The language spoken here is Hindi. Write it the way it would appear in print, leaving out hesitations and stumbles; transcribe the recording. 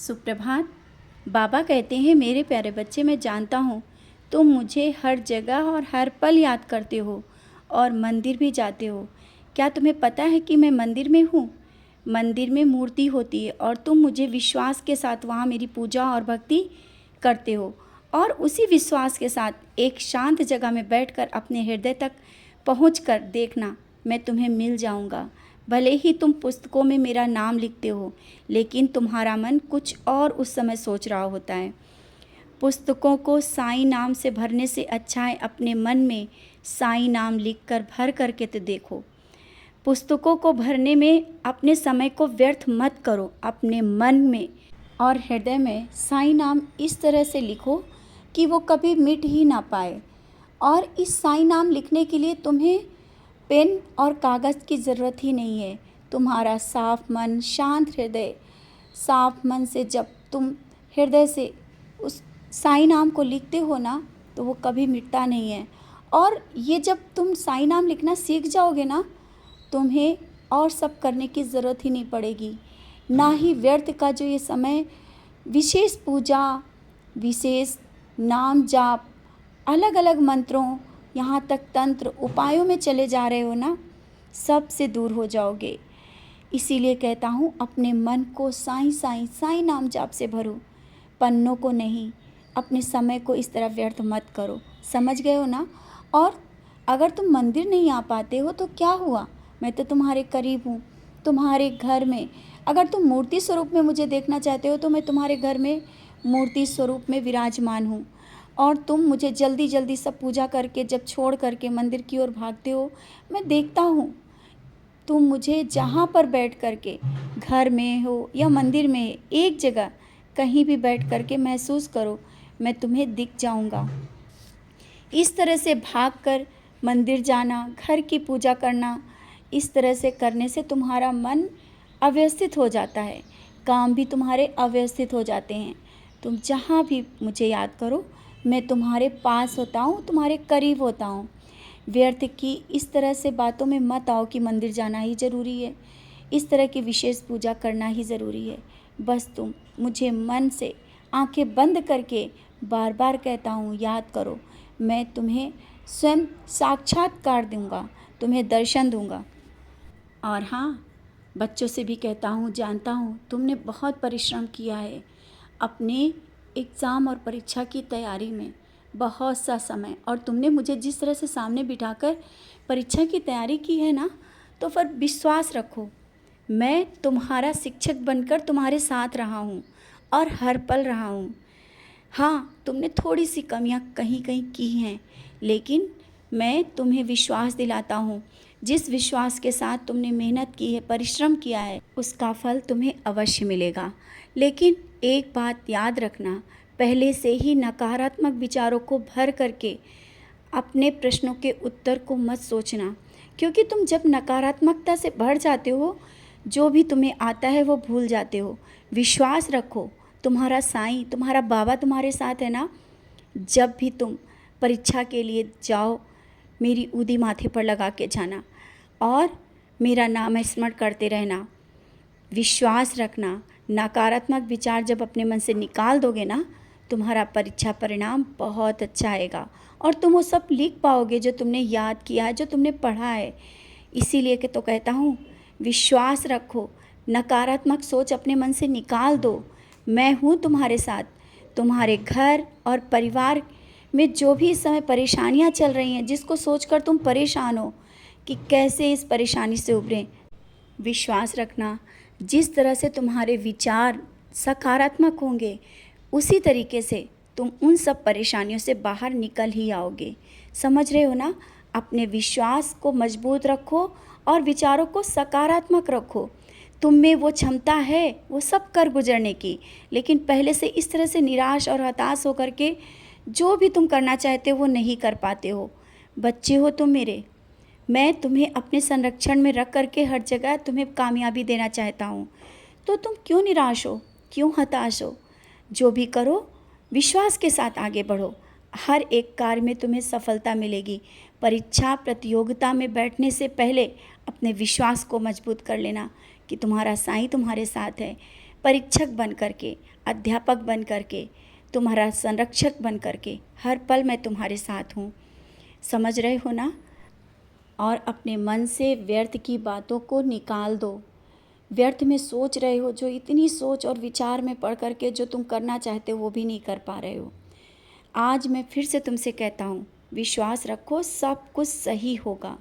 सुप्रभात। बाबा कहते हैं, मेरे प्यारे बच्चे, मैं जानता हूँ तुम मुझे हर जगह और हर पल याद करते हो और मंदिर भी जाते हो। क्या तुम्हें पता है कि मैं मंदिर में हूँ? मंदिर में मूर्ति होती है और तुम मुझे विश्वास के साथ वहाँ मेरी पूजा और भक्ति करते हो। और उसी विश्वास के साथ एक शांत जगह में बैठकर अपने हृदय तक पहुँचकर देखना, मैं तुम्हें मिल जाऊँगा। भले ही तुम पुस्तकों में मेरा नाम लिखते हो, लेकिन तुम्हारा मन कुछ और उस समय सोच रहा होता है। पुस्तकों को साईं नाम से भरने से अच्छा है अपने मन में साईं नाम लिखकर भर करके तो देखो। पुस्तकों को भरने में अपने समय को व्यर्थ मत करो। अपने मन में और हृदय में साईं नाम इस तरह से लिखो कि वो कभी मिट ही ना पाए। और इस साईं नाम लिखने के लिए तुम्हें पेन और कागज़ की ज़रूरत ही नहीं है। तुम्हारा साफ मन, शांत हृदय, साफ मन से जब तुम हृदय से उस साईं नाम को लिखते हो ना, तो वो कभी मिटता नहीं है। और ये जब तुम साईं नाम लिखना सीख जाओगे ना, तुम्हें और सब करने की ज़रूरत ही नहीं पड़ेगी। ना ही व्यर्थ का जो ये समय विशेष पूजा, विशेष नाम जाप, अलग अलग मंत्रों, यहाँ तक तंत्र उपायों में चले जा रहे हो ना, सब से दूर हो जाओगे। इसीलिए कहता हूँ, अपने मन को साईं साईं साईं नाम जाप से भरो, पन्नों को नहीं। अपने समय को इस तरह व्यर्थ मत करो। समझ गए हो ना? और अगर तुम मंदिर नहीं आ पाते हो तो क्या हुआ, मैं तो तुम्हारे करीब हूँ, तुम्हारे घर में। अगर तुम मूर्ति स्वरूप में मुझे देखना चाहते हो तो मैं तुम्हारे घर में मूर्ति स्वरूप में विराजमान हूँ। और तुम मुझे जल्दी जल्दी सब पूजा करके जब छोड़ करके मंदिर की ओर भागते हो, मैं देखता हूँ। तुम मुझे जहाँ पर बैठ करके, घर में हो या मंदिर में, एक जगह कहीं भी बैठ करके महसूस करो, मैं तुम्हें दिख जाऊँगा। इस तरह से भागकर मंदिर जाना, घर की पूजा करना, इस तरह से करने से तुम्हारा मन अव्यवस्थित हो जाता है, काम भी तुम्हारे अव्यवस्थित हो जाते हैं। तुम जहाँ भी मुझे याद करो, मैं तुम्हारे पास होता हूँ, तुम्हारे करीब होता हूँ। व्यर्थ की इस तरह से बातों में मत आओ कि मंदिर जाना ही ज़रूरी है, इस तरह की विशेष पूजा करना ही ज़रूरी है। बस तुम मुझे मन से आंखें बंद करके बार बार कहता हूँ, याद करो, मैं तुम्हें स्वयं साक्षात्कार दूंगा, तुम्हें दर्शन दूंगा। और हाँ, बच्चों से भी कहता हूँ, जानता हूँ तुमने बहुत परिश्रम किया है अपने एग्ज़ाम और परीक्षा की तैयारी में, बहुत सा समय, और तुमने मुझे जिस तरह से सामने बिठाकर परीक्षा की तैयारी की है ना, तो फिर विश्वास रखो, मैं तुम्हारा शिक्षक बनकर तुम्हारे साथ रहा हूँ और हर पल रहा हूँ। हाँ, तुमने थोड़ी सी कमियाँ कहीं कहीं की हैं, लेकिन मैं तुम्हें विश्वास दिलाता हूँ, जिस विश्वास के साथ तुमने मेहनत की है, परिश्रम किया है, उसका फल तुम्हें अवश्य मिलेगा। लेकिन एक बात याद रखना, पहले से ही नकारात्मक विचारों को भर करके अपने प्रश्नों के उत्तर को मत सोचना, क्योंकि तुम जब नकारात्मकता से भर जाते हो, जो भी तुम्हें आता है वो भूल जाते हो। विश्वास रखो, तुम्हारा साईं, तुम्हारा बाबा तुम्हारे साथ है ना। जब भी तुम परीक्षा के लिए जाओ, मेरी ऊदी माथे पर लगा के जाना और मेरा नाम स्मरण करते रहना। विश्वास रखना, नकारात्मक विचार जब अपने मन से निकाल दोगे ना, तुम्हारा परीक्षा परिणाम बहुत अच्छा आएगा और तुम वो सब लिख पाओगे जो तुमने याद किया है, जो तुमने पढ़ा है। इसीलिए कि तो कहता हूँ, विश्वास रखो, नकारात्मक सोच अपने मन से निकाल दो। मैं हूँ तुम्हारे साथ। तुम्हारे घर और परिवार में जो भी इस समय परेशानियाँ चल रही हैं, जिसको सोचकर तुम परेशान हो कि कैसे इस परेशानी से उभरें, विश्वास रखना, जिस तरह से तुम्हारे विचार सकारात्मक होंगे, उसी तरीके से तुम उन सब परेशानियों से बाहर निकल ही आओगे। समझ रहे हो ना? अपने विश्वास को मजबूत रखो और विचारों को सकारात्मक रखो। तुम में वो क्षमता है वो सब कर गुजरने की, लेकिन पहले से इस तरह से निराश और हताश होकर के जो भी तुम करना चाहते हो वो नहीं कर पाते हो। बच्चे हो तुम मेरे, मैं तुम्हें अपने संरक्षण में रख करके हर जगह तुम्हें कामयाबी देना चाहता हूँ। तो तुम क्यों निराश हो, क्यों हताश हो? जो भी करो, विश्वास के साथ आगे बढ़ो, हर एक कार्य में तुम्हें सफलता मिलेगी। परीक्षा प्रतियोगिता में बैठने से पहले अपने विश्वास को मजबूत कर लेना कि तुम्हारा साईं तुम्हारे साथ है। परीक्षक बन करके, अध्यापक बन करके, तुम्हारा संरक्षक बन करके हर पल मैं तुम्हारे साथ हूँ। समझ रहे हो ना? और अपने मन से व्यर्थ की बातों को निकाल दो। व्यर्थ में सोच रहे हो, जो इतनी सोच और विचार में पड़ करके जो तुम करना चाहते हो वो भी नहीं कर पा रहे हो। आज मैं फिर से तुमसे कहता हूँ, विश्वास रखो, सब कुछ सही होगा।